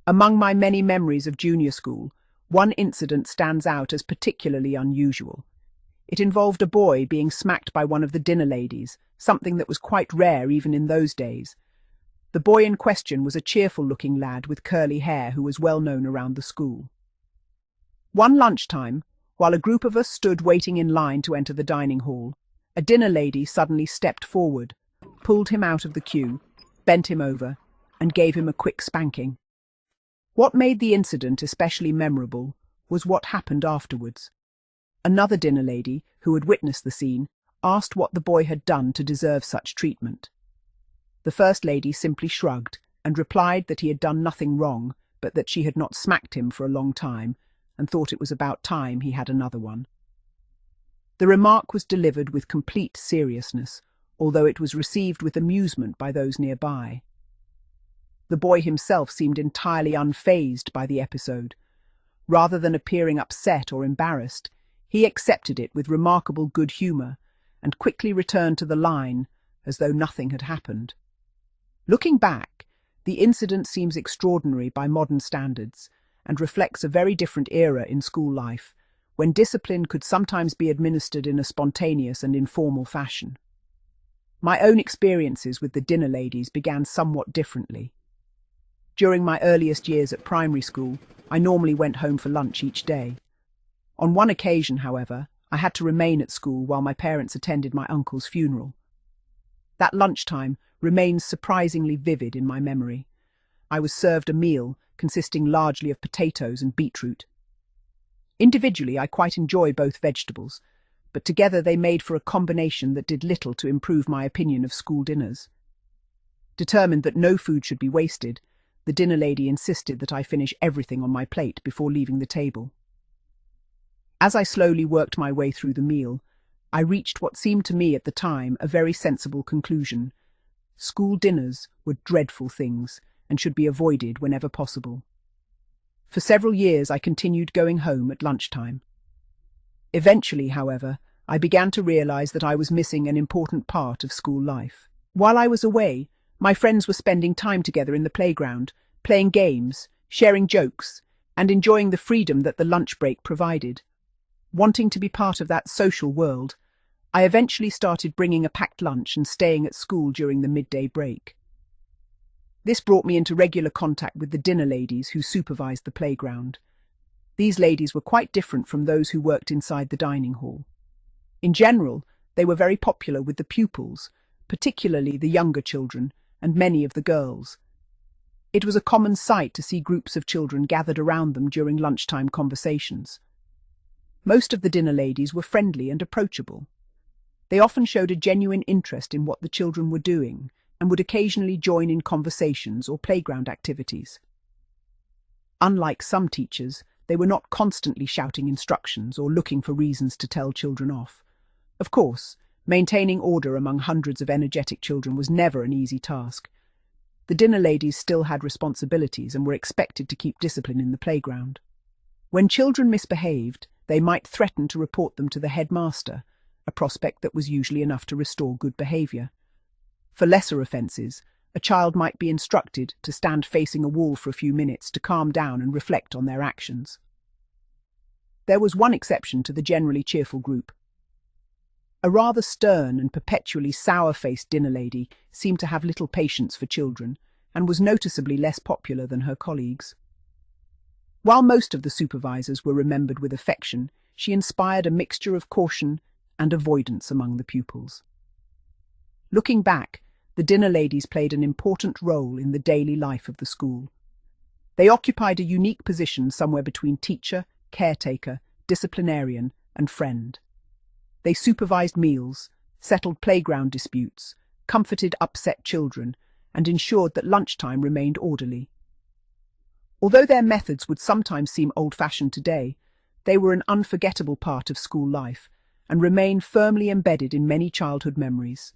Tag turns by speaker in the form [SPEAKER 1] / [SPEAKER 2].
[SPEAKER 1] Among my many memories of junior school, one incident stands out as particularly unusual. It involved a boy being smacked by one of the dinner ladies, something that was quite rare even in those days. The boy in question was a cheerful-looking lad with curly hair who was well known around the school. One lunchtime, while a group of us stood waiting in line to enter the dining hall, a dinner lady suddenly stepped forward, pulled him out of the queue, bent him over, and gave him a quick spanking. What made the incident especially memorable was what happened afterwards. Another dinner lady, who had witnessed the scene, asked what the boy had done to deserve such treatment. The first lady simply shrugged and replied that he had done nothing wrong, but that she had not smacked him for a long time and thought it was about time he had another one. The remark was delivered with complete seriousness, although it was received with amusement by those nearby. The boy himself seemed entirely unfazed by the episode. Rather than appearing upset or embarrassed, he accepted it with remarkable good humour and quickly returned to the line as though nothing had happened. Looking back, the incident seems extraordinary by modern standards and reflects a very different era in school life, when discipline could sometimes be administered in a spontaneous and informal fashion. My own experiences with the dinner ladies began somewhat differently. During my earliest years at primary school, I normally went home for lunch each day. On one occasion, however, I had to remain at school while my parents attended my uncle's funeral. That lunchtime remains surprisingly vivid in my memory. I was served a meal consisting largely of potatoes and beetroot. Individually, I quite enjoy both vegetables, but together they made for a combination that did little to improve my opinion of school dinners. Determined that no food should be wasted, the dinner lady insisted that I finish everything on my plate before leaving the table. As I slowly worked my way through the meal, I reached what seemed to me at the time a very sensible conclusion. School dinners were dreadful things and should be avoided whenever possible. For several years I continued going home at lunchtime. Eventually, however, I began to realize that I was missing an important part of school life. While I was away, my friends were spending time together in the playground, playing games, sharing jokes, and enjoying the freedom that the lunch break provided. Wanting to be part of that social world, I eventually started bringing a packed lunch and staying at school during the midday break. This brought me into regular contact with the dinner ladies who supervised the playground. These ladies were quite different from those who worked inside the dining hall. In general, they were very popular with the pupils, particularly the younger children, and many of the girls. It was a common sight to see groups of children gathered around them during lunchtime conversations. Most of the dinner ladies were friendly and approachable. They often showed a genuine interest in what the children were doing and would occasionally join in conversations or playground activities. Unlike some teachers, they were not constantly shouting instructions or looking for reasons to tell children off. Of course, maintaining order among hundreds of energetic children was never an easy task. The dinner ladies still had responsibilities and were expected to keep discipline in the playground. When children misbehaved, they might threaten to report them to the headmaster, a prospect that was usually enough to restore good behaviour. For lesser offences, a child might be instructed to stand facing a wall for a few minutes to calm down and reflect on their actions. There was one exception to the generally cheerful group. A rather stern and perpetually sour-faced dinner lady seemed to have little patience for children and was noticeably less popular than her colleagues. While most of the supervisors were remembered with affection, she inspired a mixture of caution and avoidance among the pupils. Looking back, the dinner ladies played an important role in the daily life of the school. They occupied a unique position somewhere between teacher, caretaker, disciplinarian, and friend. They supervised meals, settled playground disputes, comforted upset children, and ensured that lunchtime remained orderly. Although their methods would sometimes seem old-fashioned today, they were an unforgettable part of school life and remain firmly embedded in many childhood memories.